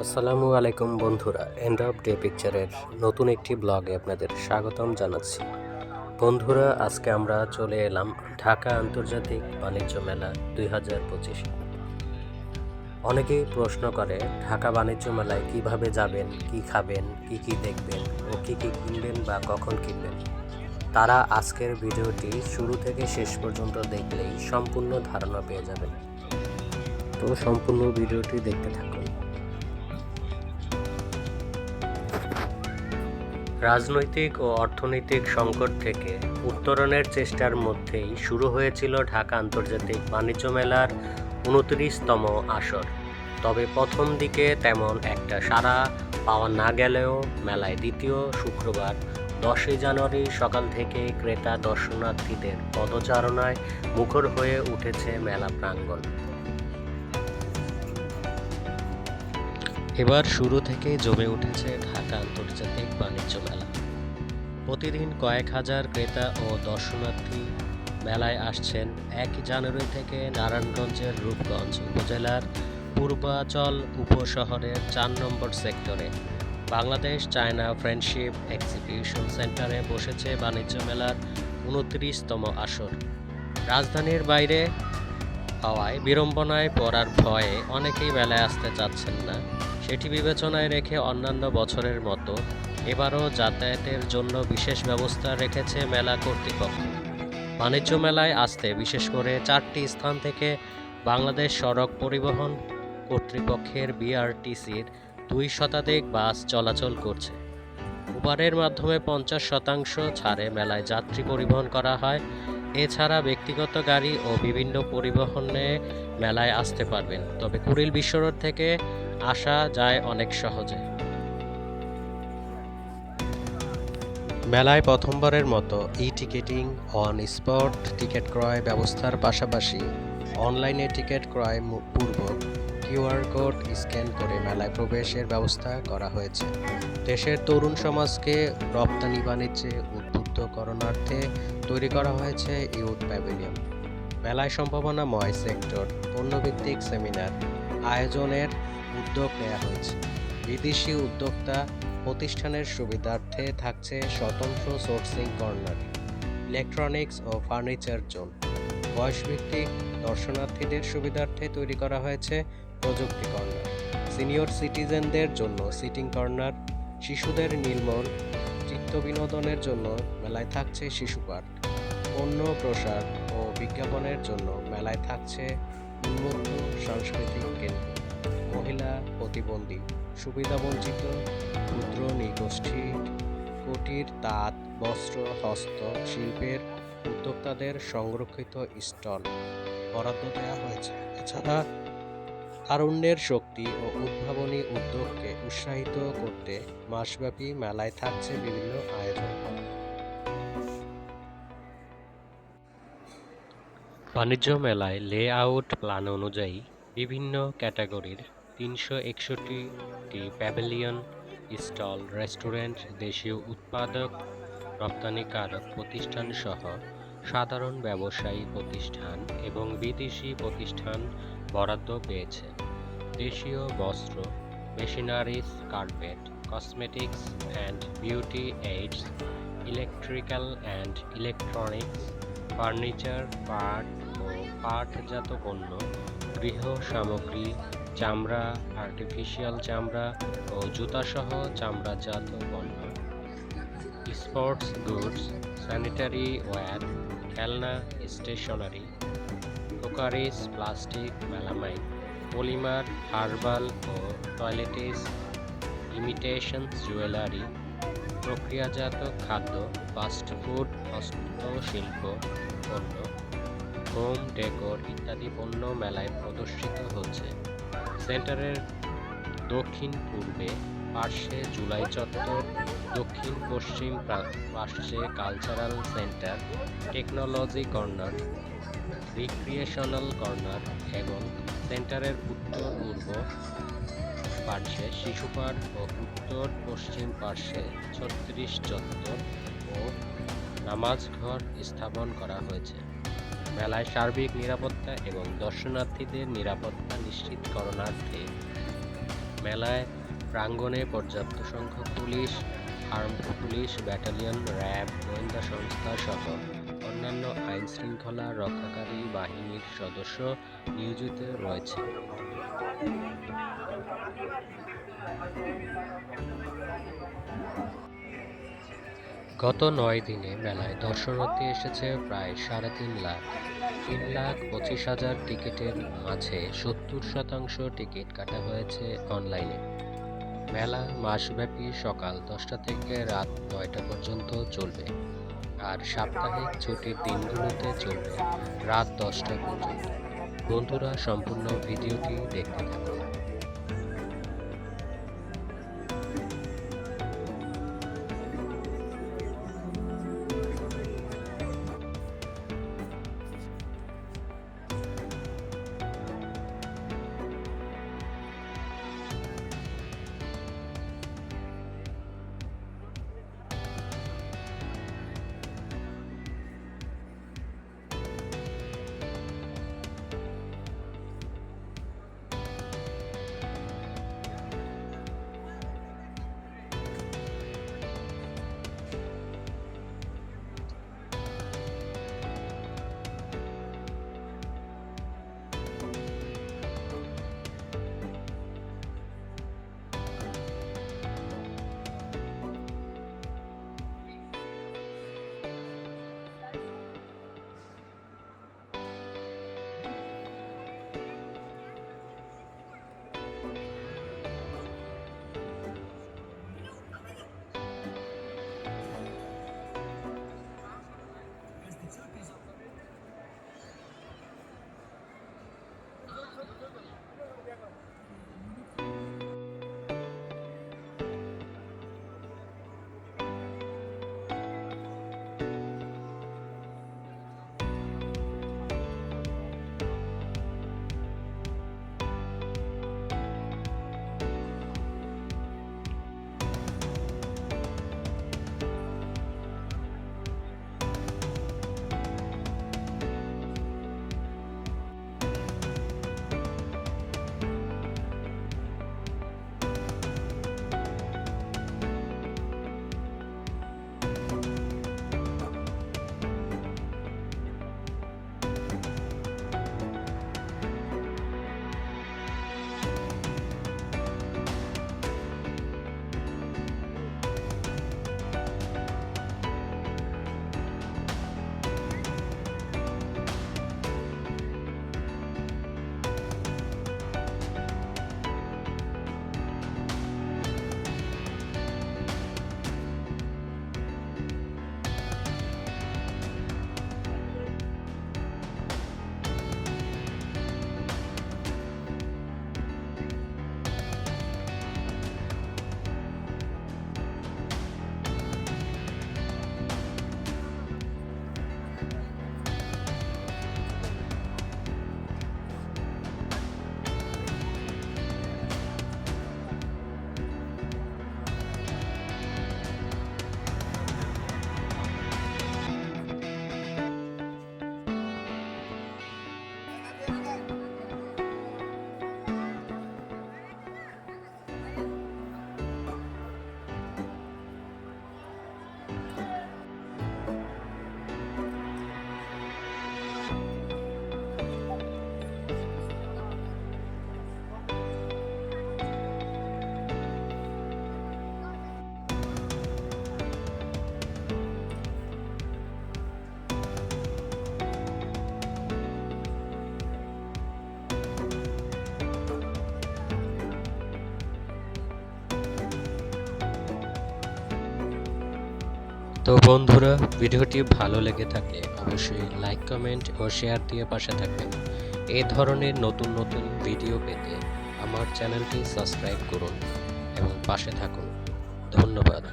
আসসালামু আলাইকুম বন্ধুরা, এন্ড অফ ডে পিকচারের নতুন একটি ব্লগে আপনাদের স্বাগতম জানাচ্ছি। বন্ধুরা, আজকে আমরা চলে এলাম ঢাকা আন্তর্জাতিক বাণিজ্য মেলা 2025। অনেকেই প্রশ্ন করে ঢাকা বাণিজ্য মেলায় কিভাবে যাবেন, কি খাবেন, কি দেখবেন ও কি কিনবেন বা কখন কিনবেন। তারা আজকের ভিডিওটি শুরু থেকে শেষ পর্যন্ত দেখলেই সম্পূর্ণ ধারণা পেয়ে যাবেন। তো সম্পূর্ণ ভিডিওটি দেখতে থাকুন। রাজনৈতিক ও অর্থনৈতিক সংকট থেকে উত্তরণের চেষ্টার মধ্যেই শুরু হয়েছিল ঢাকা আন্তর্জাতিক বাণিজ্য মেলার 29তম আসর। তবে প্রথম দিকে তেমন একটা সাড়া পাওয়া না গেলেও মেলায় দ্বিতীয় শুক্রবার 10ই জানুয়ারি সকাল থেকে ক্রেতা দর্শনার্থীদের পদচারণায় মুখর হয়ে উঠেছে মেলা প্রাঙ্গণ। এবার শুরু থেকে জমে উঠেছে ঢাকা আন্তর্জাতিক বাণিজ্য মেলা। প্রতিদিন কয়েক হাজার ক্রেতা ও দর্শনার্থী মেলায় আসছেন। 1 জানুয়ারি থেকে নারায়ণগঞ্জের রূপগঞ্জ উপজেলার পূর্বাচল উপশহরের 4 নম্বর সেক্টরে বাংলাদেশ চায়না ফ্রেন্ডশিপ এক্সিবিশন সেন্টারে বসেছে বাণিজ্য মেলার 29তম আসর। রাজধানীর বাইরে হওয়ায় বিড়ম্বনায় পড়ার ভয়ে অনেকেই মেলায় আসতে চাচ্ছেন না। সেটি বিবেচনায় রেখে অন্যান্য বছরের মতো এবারও যাতায়াতের জন্য বিশেষ ব্যবস্থা রেখেছে মেলা কর্তৃপক্ষ। বাণিজ্য মেলায় আসতে বিশেষ করে 4টি স্থান থেকে বাংলাদেশ সড়ক পরিবহন কর্তৃপক্ষের বিআরটিসির 2 শতাধিক বাস চলাচল করছে। উবারের মাধ্যমে 50% ছাড়ে মেলায় যাত্রী পরিবহন করা হয়। এছাড়া ব্যক্তিগত গাড়ি ও বিভিন্ন পরিবহনে মেলায় আসতে পারবেন, তবে কুড়িল বিশ্বরোড থেকে আসা যায় অনেক সহজে। মেলায় প্রথমবারের মতো টিকেটিং অন স্পট টিকিট ক্রয় ব্যবস্থার পাশাপাশি অনলাইনে টিকিট ক্রয় পূর্বক কিউআর কোড স্ক্যান করে মেলায় প্রবেশের ব্যবস্থা করা হয়েছে। দেশের তরুণ সমাজকে রপ্তানি বাণিজ্যে উদ্বুদ্ধ করণার্থে তৈরি করা হয়েছে ইউথ প্যাভিলিয়ন। মেলায় সম্ভাবনাময় সেক্টর পণ্যভিত্তিক সেমিনার আয়োজনের উদ্যোগ নেওয়া হয়েছে। বিদেশি উদ্যোক্তা প্রতিষ্ঠানের সুবিধার্থে থাকছে স্বতন্ত্র সোর্সিং কর্নার, ইলেকট্রনিক্স ও ফার্নিচার জোন। বয়সভিত্তিক দর্শনার্থীদের সুবিধার্থে তৈরি করা হয়েছে প্রযুক্তি কর্নার। সিনিয়র সিটিজেনদের জন্য সিটিং কর্নার। শিশুদের নির্মল চিত্তবিনোদনের জন্য মেলায় থাকছে শিশু পার্ক। পণ্য প্রসার ও বিজ্ঞাপনের জন্য মেলায় থাকছে উন্মুক্ত সাংস্কৃতিক কেন্দ্র। মহিলা প্রতিবন্ধী, সুবিধাবঞ্চিত, ক্ষুদ্র নৃগোষ্ঠী, কুটির, তাঁত, বস্ত্র, হস্ত শিল্পের উদ্যোক্তাদের সংরক্ষিত স্টল বরাদ্দ দেওয়া হয়েছে। এছাড়া তারুণ্যের শক্তি ও উদ্ভাবনী উদ্যোগকে উৎসাহিত করতে মাসব্যাপী মেলায় থাকছে বিভিন্ন আয়োজন। বাণিজ্য মেলায় লেআউট প্ল্যান অনুযায়ী বিভিন্ন ক্যাটাগরির 361টি প্যাভিলিয়ন, স্টল, রেস্টুরেন্ট, দেশীয় উৎপাদক, রপ্তানিকারক প্রতিষ্ঠান সহ সাধারণ ব্যবসায়ী প্রতিষ্ঠান এবং বিদেশি প্রতিষ্ঠান বরাদ্দ পেয়েছে। দেশীয় বস্ত্র, machineries, carpet, cosmetics and beauty AIDS, electrical and electronics, furniture, পাট ও পাটজাত পণ্য, গৃহ সামগ্রী, চামড়া, আর্টিফিশিয়াল চামড়া ও জুতাসহ চামড়াজাত পণ্য, স্পোর্টস গুডস, স্যানিটারি ওয়্যার, খেলনা, stationery, crockeries, plastic, melamine, polymer, herbal ও টয়লেটিস, ইমিটেশন জুয়েলারি, প্রক্রিয়াজাত খাদ্য, ফাস্টফুড, হস্তশিল্প পণ্য, হোম ডেকোর ইত্যাদি পণ্য মেলায় প্রদর্শিত হচ্ছে। সেন্টারের দক্ষিণ পূর্বে পার্শ্বে জুলাই চত্বর, দক্ষিণ পশ্চিম পার্শ্বে cultural centre, technology corner, recreational corner এবং সেন্টারের উত্তর পূর্ব পার্শ্বে শিশু পার্ক ও উত্তর পশ্চিম পার্শ্বে 36 চত্বর ও নামাজ ঘর স্থাপন করা হয়েছে। মেলায় সার্বিক নিরাপত্তা এবং দর্শনার্থীদের নিরাপত্তা নিশ্চিতকরণার্থে মেলায় প্রাঙ্গণে পর্যাপ্ত সংখ্যক police, armed police battalion, RAB, গোয়েন্দা সংস্থা সহ অন্যান্য আইনশৃঙ্খলা রক্ষাকারী বাহিনীর সদস্য নিয়োজিত রয়েছে। গত ৯ দিনে মেলায় দর্শনার্থী এসেছে প্রায় ৩.৫ লাখ। ৩,২৫,০০০ টিকিটের মাঝে ৭০% টিকিট কাটা হয়েছে অনলাইনে। মেলা মাসব্যাপী সকাল ১০টা থেকে রাত ৯টা পর্যন্ত চলবে, আর সাপ্তাহিক ছুটির দিনগুলোতে চলবে রাত ১০টা পর্যন্ত। বন্ধুরা, সম্পূর্ণ ভিডিওটি দেখতে থাকুন। তো বন্ধুরা, ভিডিওটি ভালো লেগে থাকলে অবশ্যই লাইক, কমেন্ট ও শেয়ার দিয়ে পাশে থাকবেন। এই ধরনের নতুন নতুন ভিডিও পেতে আমার চ্যানেলটি সাবস্ক্রাইব করুন এবং পাশে থাকুন। ধন্যবাদ।